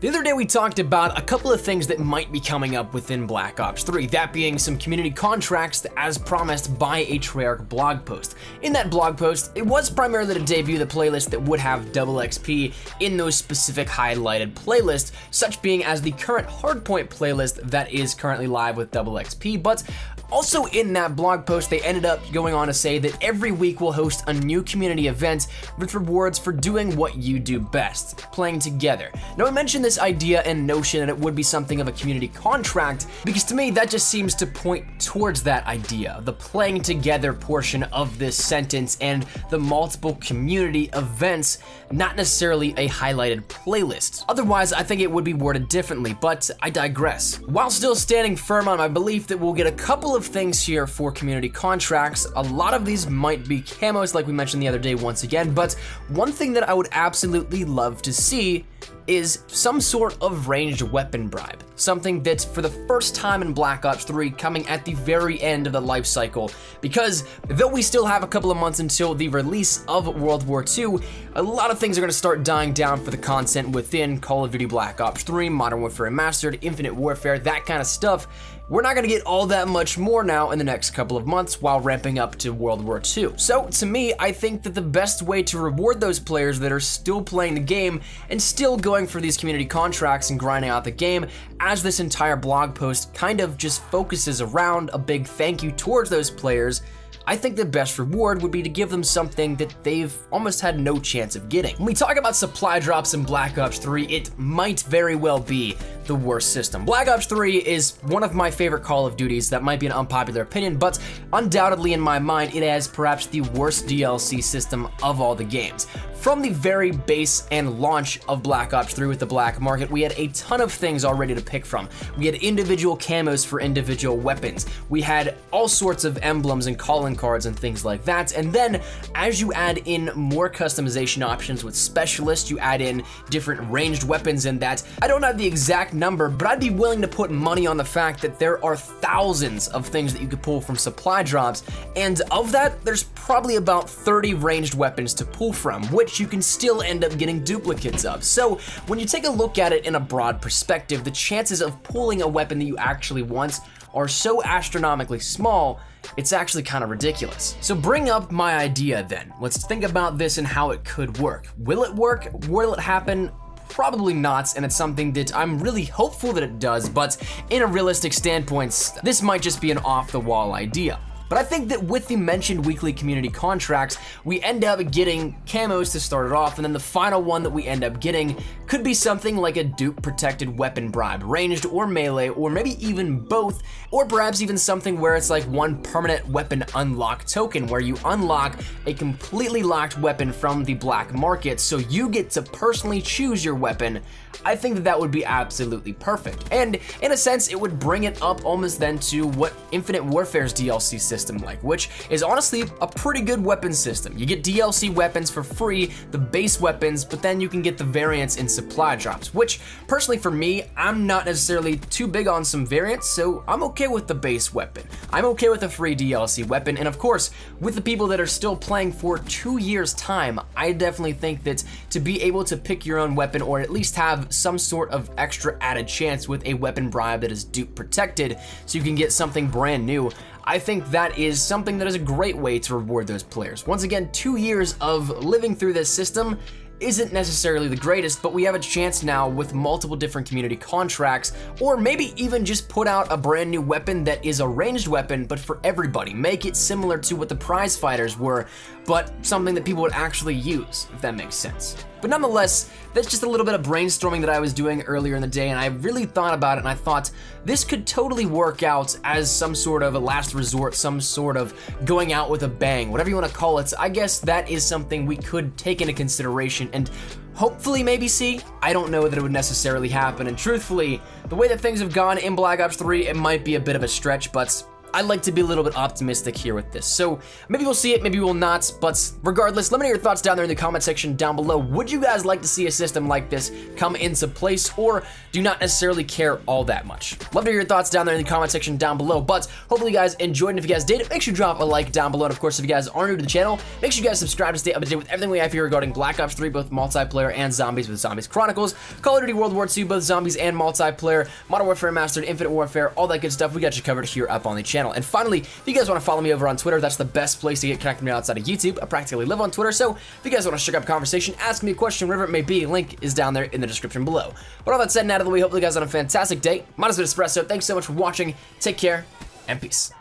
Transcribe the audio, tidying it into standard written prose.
The other day we talked about a couple of things that might be coming up within Black Ops 3, that being some community contracts as promised by a Treyarch blog post. In that blog post, it was primarily to debut the playlist that would have double XP in those specific highlighted playlists, such being as the current Hardpoint playlist that is currently live with double XP, but also in that blog post, they ended up going on to say that every week we'll host a new community event with rewards for doing what you do best, playing together. Now, I mentioned this idea and notion that it would be something of a community contract because to me, that just seems to point towards that idea, the playing together portion of this sentence and the multiple community events, not necessarily a highlighted playlist. Otherwise, I think it would be worded differently, but I digress. While still standing firm on my belief that we'll get a couple of things here for community contracts. A lot of these might be camos like we mentioned the other day once again, but one thing that I would absolutely love to see is some sort of ranged weapon bribe. Something that's for the first time in Black Ops 3 coming at the very end of the life cycle, because though we still have a couple of months until the release of World War II, a lot of things are going to start dying down for the content within Call of Duty Black Ops 3, Modern Warfare Remastered, Infinite Warfare, that kind of stuff. We're not gonna get all that much more now in the next couple of months while ramping up to World War II. So to me, I think that the best way to reward those players that are still playing the game and still going for these community contracts and grinding out the game, as this entire blog post kind of just focuses around a big thank you towards those players, I think the best reward would be to give them something that they've almost had no chance of getting. When we talk about supply drops in Black Ops 3, it might very well be the worst system. Black Ops 3 is one of my favorite Call of Duties. That might be an unpopular opinion, but undoubtedly in my mind, it has perhaps the worst DLC system of all the games. From the very base and launch of Black Ops 3 with the black market, we had a ton of things already to pick from. We had individual camos for individual weapons. We had all sorts of emblems and calling cards and things like that. And then as you add in more customization options with specialists, you add in different ranged weapons in that. I don't have the exact number, but I'd be willing to put money on the fact that there are thousands of things that you could pull from supply drops. And of that, there's probably about 30 ranged weapons to pull from, which you can still end up getting duplicates of. So when you take a look at it in a broad perspective, the chances of pulling a weapon that you actually want are so astronomically small, it's actually kind of ridiculous. So bring up my idea then. Let's think about this and how it could work. Will it work? Will it happen? Probably not, and it's something that I'm really hopeful that it does, but in a realistic standpoint, this might just be an off-the-wall idea. But I think that with the mentioned weekly community contracts, we end up getting camos to start it off, and then the final one that we end up getting could be something like a dupe-protected weapon bribe, ranged or melee, or maybe even both, or perhaps even something where it's like one permanent weapon unlock token, where you unlock a completely locked weapon from the black market, so you get to personally choose your weapon. I think that that would be absolutely perfect. And in a sense, it would bring it up almost then to what Infinite Warfare's DLC system like, which is honestly a pretty good weapon system. You get DLC weapons for free, the base weapons, but then you can get the variants in supply drops, which personally for me, I'm not necessarily too big on some variants, so I'm okay with the base weapon. I'm okay with a free DLC weapon, and of course, with the people that are still playing for 2 years' time, I definitely think that to be able to pick your own weapon or at least have some sort of extra added chance with a weapon bribe that is dupe protected so you can get something brand new, I think that is something that is a great way to reward those players. Once again, 2 years of living through this system isn't necessarily the greatest, but we have a chance now with multiple different community contracts, or maybe even just put out a brand new weapon that is a ranged weapon, but for everybody. Make it similar to what the prize fighters were, but something that people would actually use, if that makes sense. But nonetheless, that's just a little bit of brainstorming that I was doing earlier in the day, and I really thought about it, and I thought this could totally work out as some sort of a last resort, some sort of going out with a bang, whatever you want to call it. I guess that is something we could take into consideration and hopefully maybe see. I don't know that it would necessarily happen, and truthfully, the way that things have gone in Black Ops 3, it might be a bit of a stretch, but I like to be a little bit optimistic here with this. So maybe we'll see it, maybe we'll not, but regardless, let me know your thoughts down there in the comment section down below. Would you guys like to see a system like this come into place, or do you not necessarily care all that much? Love to hear your thoughts down there in the comment section down below, but hopefully you guys enjoyed, and if you guys did, make sure you drop a like down below, and of course, if you guys are new to the channel, make sure you guys subscribe to stay up to date with everything we have here regarding Black Ops 3, both multiplayer and zombies with Zombies Chronicles, Call of Duty World War II, both zombies and multiplayer, Modern Warfare Mastered, Infinite Warfare, all that good stuff. We got you covered here up on the channel. And finally, if you guys want to follow me over on Twitter, that's the best place to get connected with me outside of YouTube. I practically live on Twitter, so if you guys want to strike up a conversation, ask me a question, whatever it may be, link is down there in the description below. But all that said and out of the way, hopefully you guys had a fantastic day. Mine has been Espresso. Thanks so much for watching. Take care, and peace.